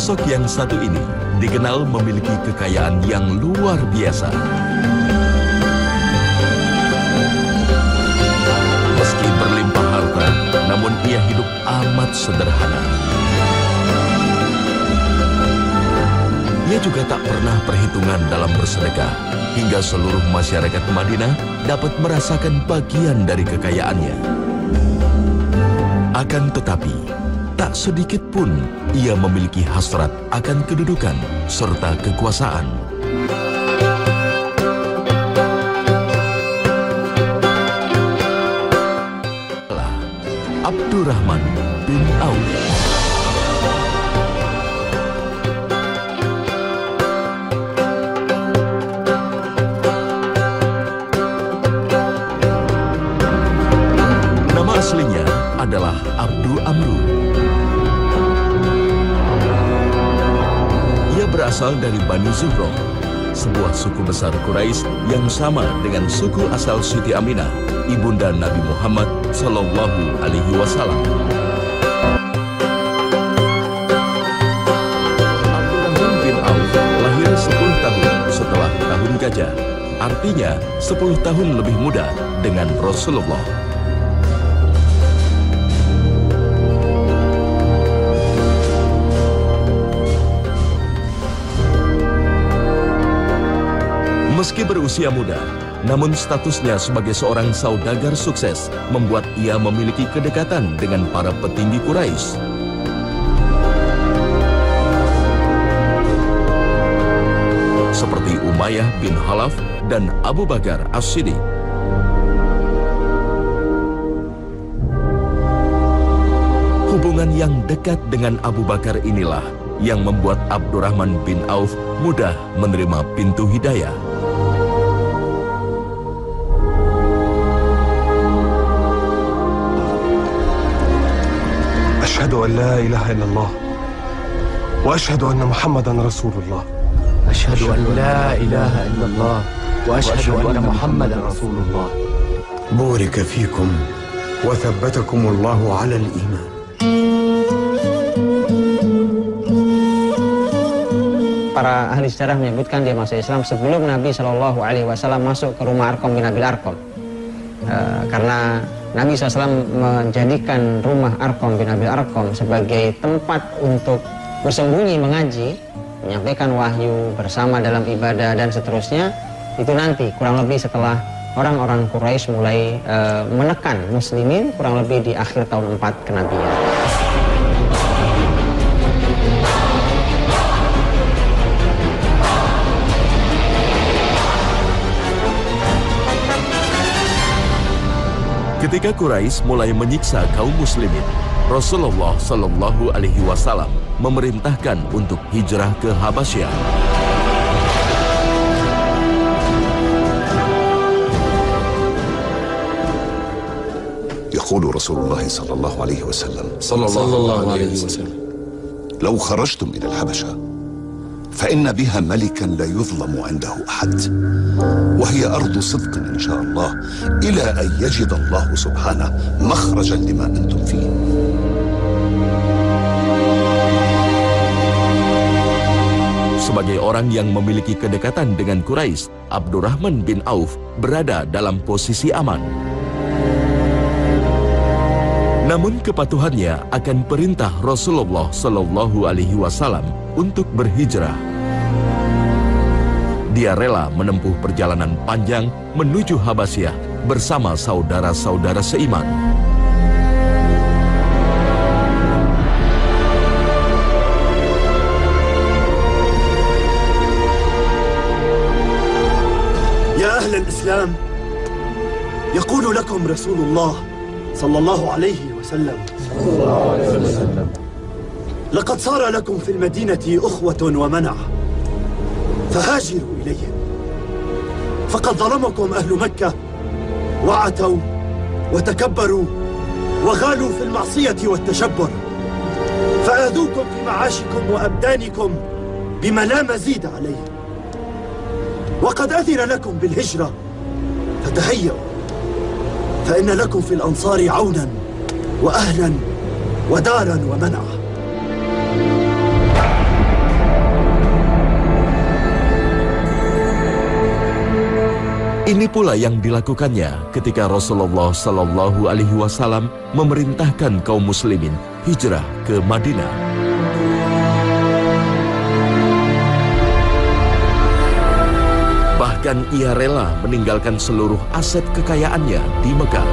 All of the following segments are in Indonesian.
Sosok yang satu ini dikenal memiliki kekayaan yang luar biasa. Meski berlimpah harta, namun ia hidup amat sederhana. Ia juga tak pernah perhitungan dalam bersedekah, hingga seluruh masyarakat Madinah dapat merasakan bagian dari kekayaannya. Akan tetapi, tak sedikit pun ia memiliki hasrat akan kedudukan serta kekuasaan. Abdurrahman bin Auf. Nama aslinya adalah Abdu Amru. Ia berasal dari Bani Zuhroh, sebuah suku besar Quraisy yang sama dengan suku asal Siti Aminah, ibunda Nabi Muhammad Sallallahu Alaihi Wasallam. Abdurrahman bin Auf lahir 10 tahun setelah tahun gajah, artinya 10 tahun lebih muda dengan Rasulullah. Meski berusia muda, namun statusnya sebagai seorang saudagar sukses membuat ia memiliki kedekatan dengan para petinggi Quraisy. Seperti Umayyah bin Khalaf dan Abu Bakar As-Siddiq. Hubungan yang dekat dengan Abu Bakar inilah yang membuat Abdurrahman bin Auf mudah menerima pintu hidayah. أشهد أن لا إله إلا الله وأشهد أن محمدا رسول الله. أشهد أن لا إله إلا الله وأشهد أن محمدا رسول الله. بورك فيكم وثبتكم الله على الإيمان. Para ahli sejarah menyebutkan di masa Islam sebelum Nabi Shallallahu Alaihi Wasallam masuk ke rumah Arqam bin Abil Arqam, karena Nabi SAW menjadikan rumah Arqam bin Abil Arqam sebagai tempat untuk bersembunyi mengaji, menyampaikan wahyu, bersama dalam ibadah dan seterusnya. Itu nanti kurang lebih setelah orang-orang Quraisy mulai menekan muslimin, kurang lebih di akhir tahun 4 kenabian. Ketika Quraisy mulai menyiksa kaum muslimin, Rasulullah Sallallahu Alaihi Wasallam memerintahkan untuk hijrah ke Habasyah. يقول رسول الله صلى الله عليه وسلم لو خرجتم إلى الحبشة فإن بها ملكا لا يظلم عنده أحد وهي أرض صدق إن شاء الله إلى أن يجد الله سبحانه مخرجا لما أنتم فيه. Sebagai orang yang memiliki kedekatan dengan Quraisy, Abdurrahman bin Auf berada dalam posisi aman. Namun kepatuhannya akan perintah Rasulullah Sallallahu Alaihi Wasallam untuk berhijrah. Dia rela menempuh perjalanan panjang menuju Habasyah bersama saudara-saudara seiman. يا أهل الإسلام، يقول لكم رسول الله صلى الله عليه وسلم لقد صار لكم في المدينة أخوة ومنعة فهاجروا إليهم، فقد ظلمكم أهل مكة وعتوا وتكبروا وغالوا في المعصية والتشبر، فآذوكم في معاشكم وأبدانكم بما لا مزيد عليه، وقد أذن لكم بالهجرة فتهيئوا، فإن لكم في الأنصار عونا وأهلا ودارا ومنعا. Ini pula yang dilakukannya ketika Rasulullah Shallallahu Alaihi Wasallam memerintahkan kaum muslimin hijrah ke Madinah. Bahkan ia rela meninggalkan seluruh aset kekayaannya di Mekah.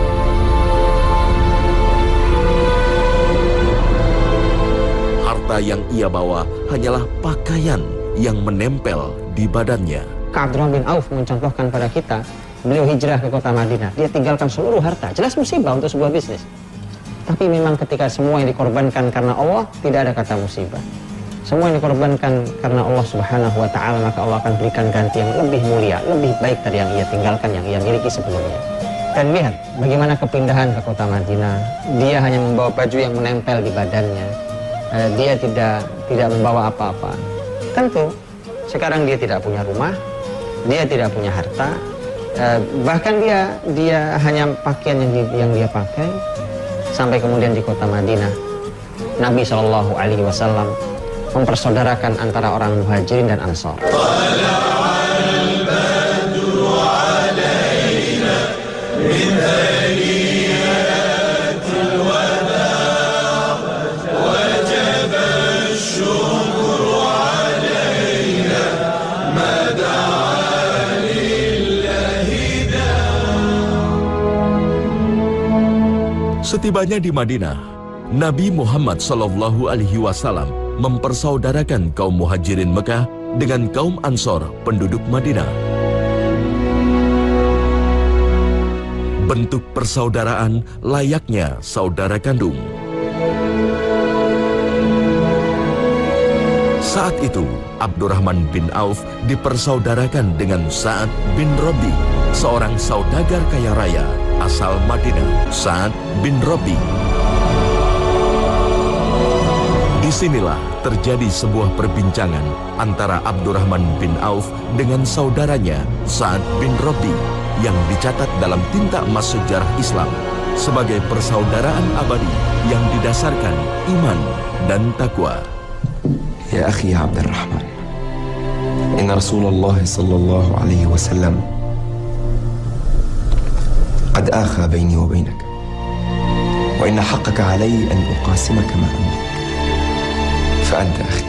Harta yang ia bawa hanyalah pakaian yang menempel di badannya. Abdurrahman bin Auf mencontohkan pada kita, beliau hijrah ke kota Madinah, dia tinggalkan seluruh harta. Jelas musibah untuk sebuah bisnis. Tapi memang ketika semua yang dikorbankan karena Allah, tidak ada kata musibah. Semua yang dikorbankan karena Allah Subhanahu wa Ta'ala, maka Allah akan berikan ganti yang lebih mulia, lebih baik dari yang ia tinggalkan, yang ia miliki sebelumnya. Dan lihat bagaimana kepindahan ke kota Madinah. Dia hanya membawa baju yang menempel di badannya. Dia tidak membawa apa-apa. Tentu sekarang dia tidak punya rumah, dia tidak punya harta, bahkan dia hanya pakaian yang dia pakai. Sampai kemudian di kota Madinah, Nabi Shallallahu Alaihi Wasallam mempersaudarakan antara orang Muhajirin dan Ansor. Setibanya di Madinah, Nabi Muhammad Shallallahu Alaihi Wasallam mempersaudarakan kaum Muhajirin Mekah dengan kaum Ansor penduduk Madinah. Bentuk persaudaraan layaknya saudara kandung. Saat itu, Abdurrahman bin Auf dipersaudarakan dengan Sa'ad bin Rabi, seorang saudagar kaya raya asal Madinah. Sa'ad bin Rabi. Disinilah terjadi sebuah perbincangan antara Abdurrahman bin Auf dengan saudaranya Sa'ad bin Rabi yang dicatat dalam tinta emas sejarah Islam sebagai persaudaraan abadi yang didasarkan iman dan takwa. Ya akhi Abdurrahman, inna Rasulullah sallallahu alaihi wasallam قد آخى بيني وبينك وإن حقك علي أن أقاسمك ما أملك فأنت أخي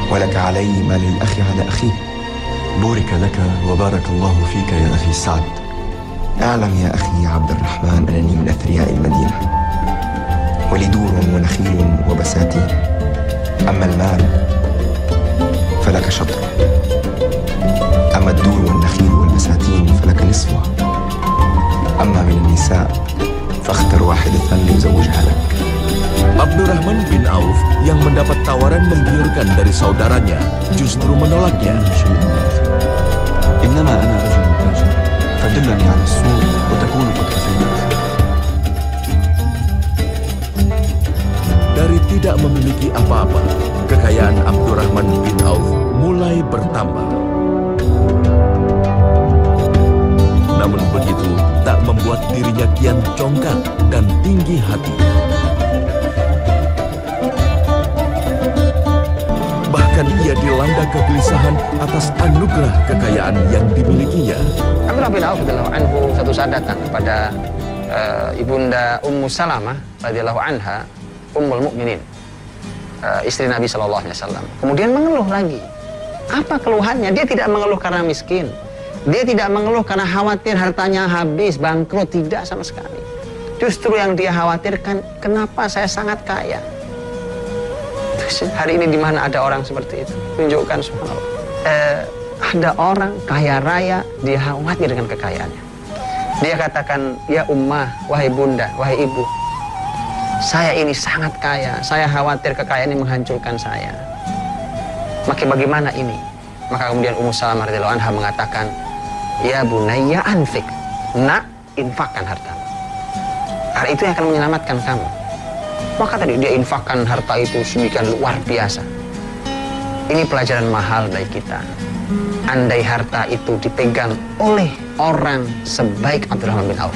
ولك علي ما للأخ على أخيه. بورك لك وبارك الله فيك يا أخي سعد. أعلم يا أخي عبد الرحمن أنني من أثرياء المدينة ولي دور ونخيل وبساتين، أما المال فلك شطر، أما الدور والنخيل والبساتين فلك نصفها، أما من النساء فاختر واحدة ليزوجها لك. Abdurrahman bin Auf yang mendapat tawaran menggiurkan dari saudaranya justru menolaknya. إنما أنا رجل تاجر فدلني على السوق وتكون قد كفيت. Dari tidak memiliki apa-apa, kekayaan Abdurrahman bin Auf mulai bertambah. Namun begitu tak membuat dirinya kian congkak dan tinggi hati. Bahkan ia dilanda kegelisahan atas anugerah kekayaan yang dimilikinya. Abdurrahman bin Auf radhiyallahu anhu satu saat datang kepada ibunda Ummu Salamah radhiyallahu anha, Ummul Mukminin, istri Nabi Shallallahu Alaihi Wasallam. Kemudian mengeluh lagi. Apa keluhannya? Dia tidak mengeluh karena miskin. Dia tidak mengeluh karena khawatir hartanya habis, bangkrut. Tidak sama sekali. Justru yang dia khawatirkan, kenapa saya sangat kaya? Hari ini di mana ada orang seperti itu? Tunjukkan subhanallah. Ada orang kaya raya, dia khawatir dengan kekayaannya. Dia katakan, ya ummah, wahai bunda, wahai ibu, saya ini sangat kaya, saya khawatir kekayaan ini menghancurkan saya. Maka bagaimana ini? Maka kemudian Ummu Salamah radhiyallahu anha mengatakan, ya bunayya anfik, nak, infakkan hartamu. Karena itu yang akan menyelamatkan kamu. Maka tadi dia infakkan harta itu sedemikian luar biasa. Ini pelajaran mahal bagi kita. Andai harta itu dipegang oleh orang sebaik Abdurrahman bin Auf,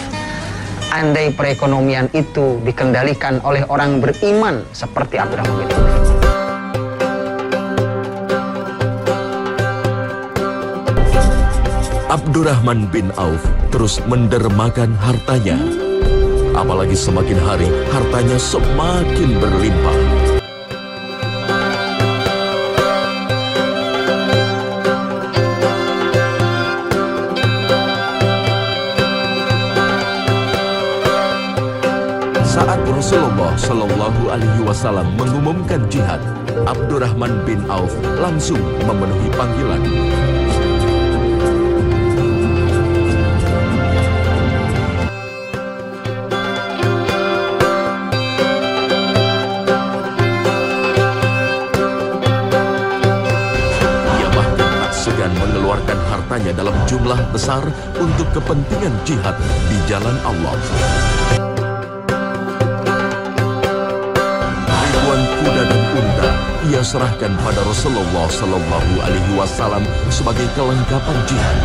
andai perekonomian itu dikendalikan oleh orang beriman seperti Abdurrahman bin Auf, Abdurrahman bin Auf terus mendermakan hartanya. Apalagi semakin hari hartanya semakin berlimpah. Saat Rasulullah Shallallahu Alaihi Wasallam mengumumkan jihad, Abdurrahman bin Auf langsung memenuhi panggilan. Ia bahkan tak segan mengeluarkan hartanya dalam jumlah besar untuk kepentingan jihad di jalan Allah. Kuda dan unta ia serahkan pada Rasulullah Sallallahu Alaihi Wasallam sebagai kelengkapan jihad.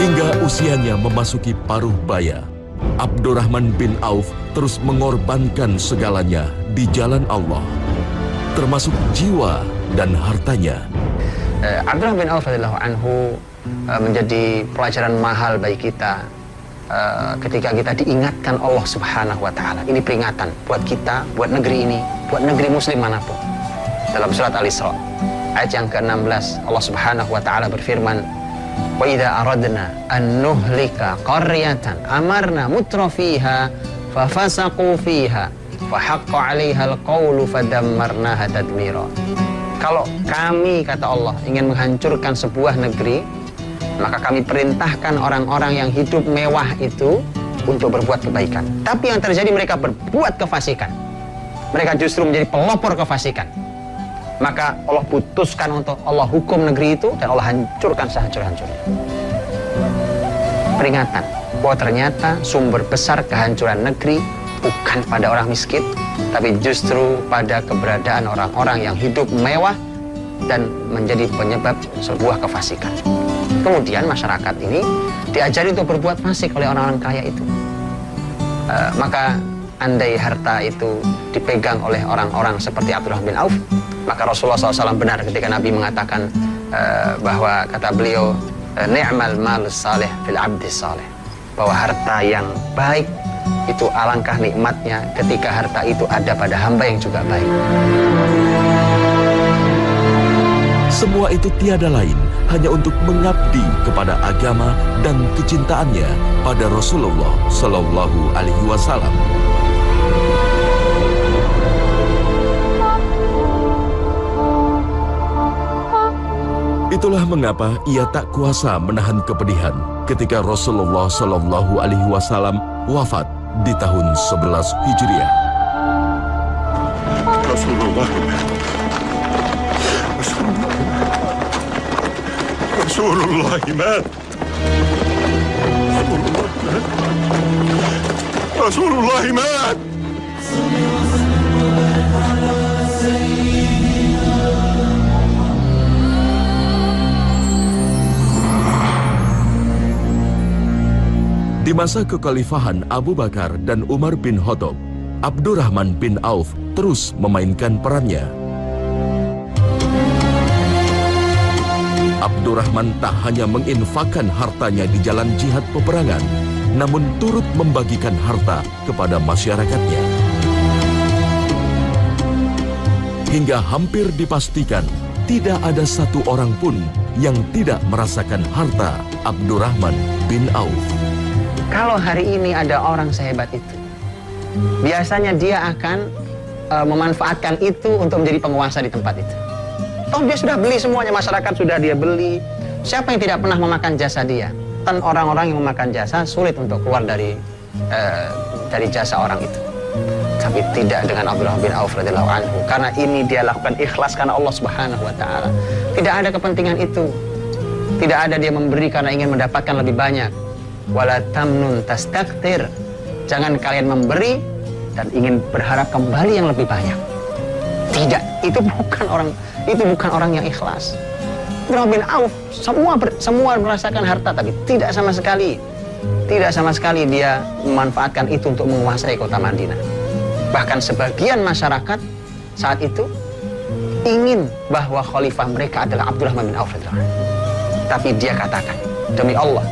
Hingga usianya memasuki paruh baya, Abdurrahman bin Auf terus mengorbankan segalanya di jalan Allah, termasuk jiwa dan hartanya. Abdurrahman bin Auf radhiyallahu anhu menjadi pelajaran mahal bagi kita ketika kita diingatkan Allah Subhanahu wa taala. Ini peringatan buat kita, buat negeri ini, buat negeri muslim manapun. Dalam surat Al-Isra ayat yang ke-16 Allah Subhanahu wa taala berfirman, "Wa idza aradna an nuhlika qaryatan amarna mutrafiha fafasaqu fiha fahaqqa 'alaihal qawlu fadammarnaha tadmira." Kalau kami, kata Allah, ingin menghancurkan sebuah negeri, maka kami perintahkan orang-orang yang hidup mewah itu untuk berbuat kebaikan. Tapi yang terjadi mereka berbuat kefasikan. Mereka justru menjadi pelopor kefasikan. Maka Allah putuskan untuk Allah hukum negeri itu dan Allah hancurkan sehancur-hancurnya. Peringatan bahwa ternyata sumber besar kehancuran negeri bukan pada orang miskin, tapi justru pada keberadaan orang-orang yang hidup mewah dan menjadi penyebab sebuah kefasikan. Kemudian masyarakat ini diajari untuk berbuat fasik oleh orang-orang kaya itu. Maka andai harta itu dipegang oleh orang-orang seperti Abdurrahman bin Auf, maka Rasulullah SAW benar ketika Nabi mengatakan bahwa kata beliau, ni'mal malus salih fil abdi salih, bahwa harta yang baik itu alangkah nikmatnya ketika harta itu ada pada hamba yang juga baik. Semua itu tiada lain hanya untuk mengabdi kepada agama dan kecintaannya pada Rasulullah Sallallahu Alaihi Wasallam. Itulah mengapa ia tak kuasa menahan kepedihan ketika Rasulullah Sallallahu Alaihi Wasallam wafat di tahun 11 Hijriah. Rasulullah mat. Rasulullah mat. Di masa kekhalifahan Abu Bakar dan Umar bin Khattab, Abdurrahman bin Auf terus memainkan perannya. Abdurrahman tak hanya menginfakkan hartanya di jalan jihad peperangan, namun turut membagikan harta kepada masyarakatnya. Hingga hampir dipastikan tidak ada satu orang pun yang tidak merasakan harta Abdurrahman bin Auf. Kalau hari ini ada orang sehebat itu, biasanya dia akan memanfaatkan itu untuk menjadi penguasa di tempat itu. Toh dia sudah beli semuanya, masyarakat sudah dia beli. Siapa yang tidak pernah memakan jasa dia? Dan orang-orang yang memakan jasa sulit untuk keluar dari jasa orang itu. Tapi tidak dengan Abdurrahman bin Auf radhiyallahu anhu, karena ini dia lakukan ikhlas karena Allah Subhanahu wa taala. Tidak ada kepentingan itu. Tidak ada dia memberi karena ingin mendapatkan lebih banyak. Wala tamnun tastakthir. Jangan kalian memberi dan ingin berharap kembali yang lebih banyak. Tidak, itu bukan orang yang ikhlas. Abdurrahman bin Auf semua merasakan harta, tapi tidak sama sekali Tidak sama sekali dia memanfaatkan itu untuk menguasai kota Madinah. Bahkan sebagian masyarakat saat itu ingin bahwa khalifah mereka adalah Abdurrahman bin Auf. Tapi dia katakan, demi Allah,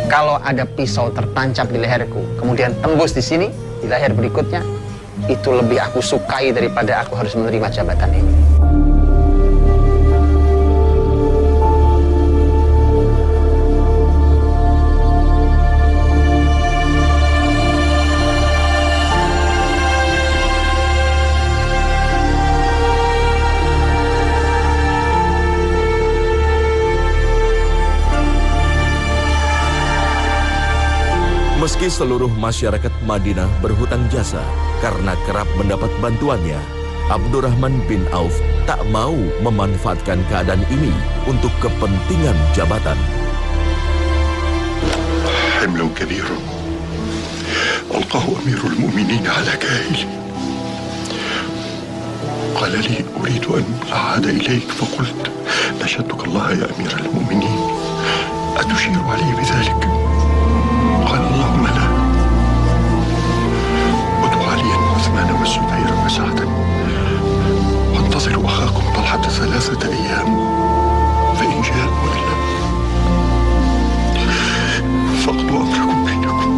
kalau ada pisau tertancap di leherku, kemudian tembus di sini, di leher berikutnya, itu lebih aku sukai daripada aku harus menerima jabatan ini. Meski seluruh masyarakat Madinah berhutang jasa karena kerap mendapat bantuannya, Abdurrahman bin Auf tak mau memanfaatkan keadaan ini untuk kepentingan jabatan. حمل كبير ألقاه أمير المؤمنين على كاهلي قال لي أريد أن أعاد إليك فقلت نشدتك الله يا أمير المؤمنين أتشير علي بذلك قال اللهم لا ادعوا عليا وعثمان والزبير وسعدا وانتظروا أخاكم طلحة 3 أيام فإن جاء وإلا فاقضوا أمركم بينكم.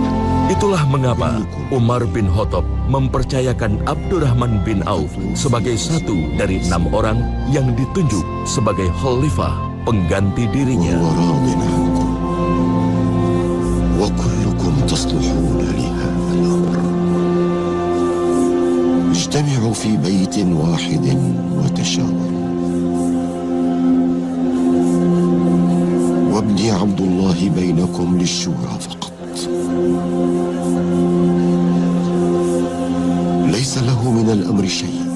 Itulah mengapa Umar bin Khattab mempercayakan Abdurrahman bin Auf sebagai satu dari 6 orang yang ditunjuk sebagai khalifah pengganti dirinya. وكلكم تصلحون لهذا الأمر اجتمعوا في بيت واحد وتشاوروا وابني عبد الله بينكم للشورى فقط ليس له من الأمر شيء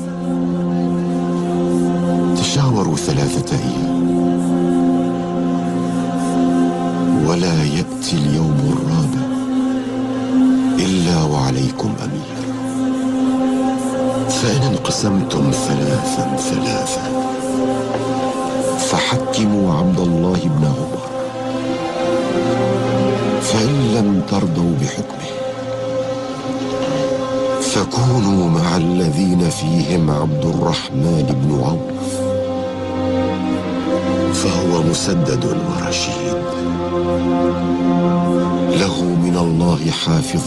تشاوروا 3 أيام ولا يأتي اليوم الرابع إلا وعليكم أمير فإن انقسمتم 3 فحكموا عبد الله بن عمر فإن لم ترضوا بحكمه فكونوا مع الذين فيهم عبد الرحمن بن عوف فهو مسدد ورشيد له من الله حافظ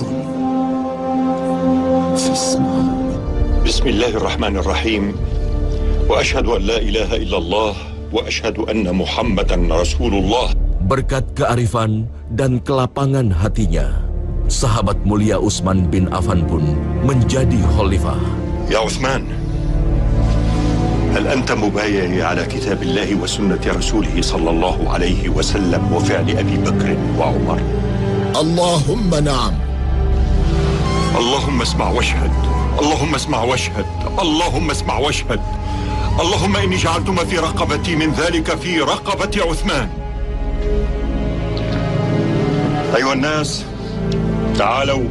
فاسمعوا. بسم الله الرحمن الرحيم وأشهد أن لا إله إلا الله وأشهد أن محمدا رسول الله. Berkat kearifan dan kelapangan hatinya, sahabat mulia Utsman bin Affan pun menjadi khalifah. يا عثمان هل أنت مبايع على كتاب الله وسنة رسوله صلى الله عليه وسلم وفعل أبي بكر وعمر؟ اللهم نعم. اللهم اسمع واشهد اللهم اسمع واشهد اللهم اسمع واشهد اللهم إني جعلت ما في رقبتي من ذلك في رقبة عثمان. أيها الناس تعالوا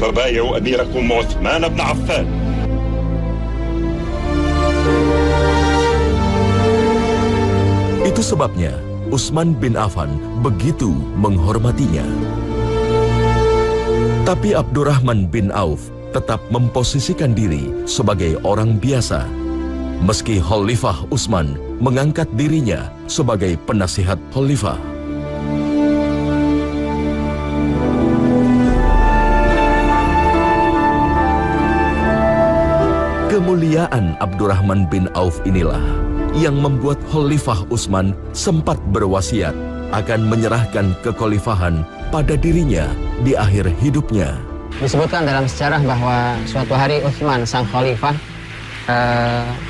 فبايعوا أميركم عثمان بن عفان. Itu sebabnya Utsman bin Affan begitu menghormatinya. Tapi Abdurrahman bin Auf tetap memposisikan diri sebagai orang biasa, meski Khalifah Utsman mengangkat dirinya sebagai penasihat khalifah. Kemuliaan Abdurrahman bin Auf inilah yang membuat Khalifah Utsman sempat berwasiat akan menyerahkan kekhalifahan pada dirinya di akhir hidupnya. Disebutkan dalam sejarah bahwa suatu hari Utsman sang khalifah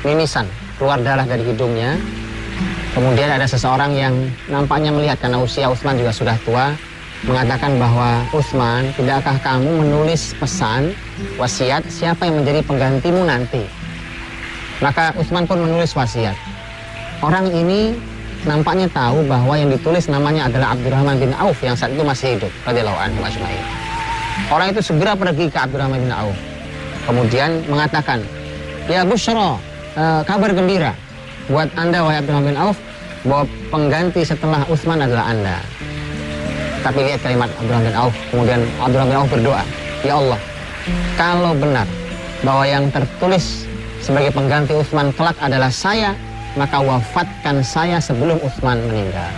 mimisan, keluar darah dari hidungnya. Kemudian ada seseorang yang nampaknya melihat, karena usia Utsman juga sudah tua, mengatakan bahwa Utsman, tidakkah kamu menulis pesan wasiat siapa yang menjadi penggantimu nanti? Maka Utsman pun menulis wasiat. Orang ini nampaknya tahu bahwa yang ditulis namanya adalah Abdurrahman bin Auf yang saat itu masih hidup, radhiyallahu anhu ajmain. Orang itu segera pergi ke Abdurrahman bin Auf, kemudian mengatakan, ya Busyra, kabar gembira buat Anda wahai Abdurrahman bin Auf, bahwa pengganti setelah Utsman adalah Anda. Tapi lihat kalimat Abdurrahman bin Auf. Kemudian Abdurrahman bin Auf berdoa, ya Allah, kalau benar bahwa yang tertulis sebagai pengganti Utsman kelak adalah saya, maka wafatkan saya sebelum Utsman meninggal.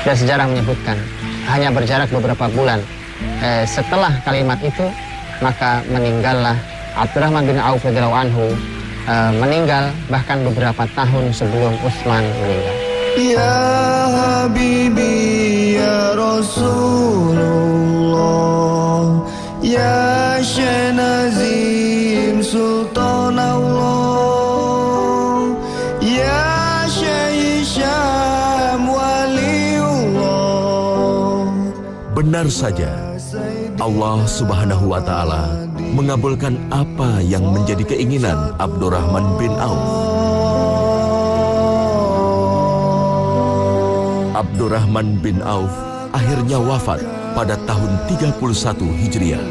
Dan sejarah menyebutkan hanya berjarak beberapa bulan setelah kalimat itu, maka meninggallah Abdurrahman bin Auf radhiyallahu anhu, meninggal bahkan beberapa tahun sebelum Utsman meninggal. Ya Habibi ya Rasulullah, ya Syekh Nazim Sultan Allah, ya Syekh Hisham Waliullah. Benar saja, Allah Subhanahu wa Ta'ala mengabulkan apa yang menjadi keinginan Abdurrahman bin Auf. Abdurrahman bin Auf akhirnya wafat pada tahun 31 Hijriah,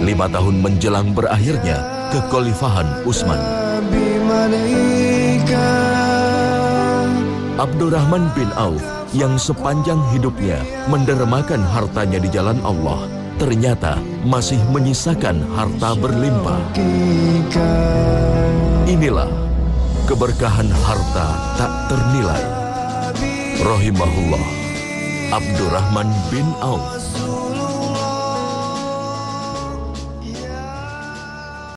5 tahun menjelang berakhirnya kekhalifahan Utsman. Abdurrahman bin Auf yang sepanjang hidupnya mendermakan hartanya di jalan Allah, ternyata masih menyisakan harta berlimpah. Inilah keberkahan harta tak ternilai. Rahimahullah Abdurrahman bin Auf.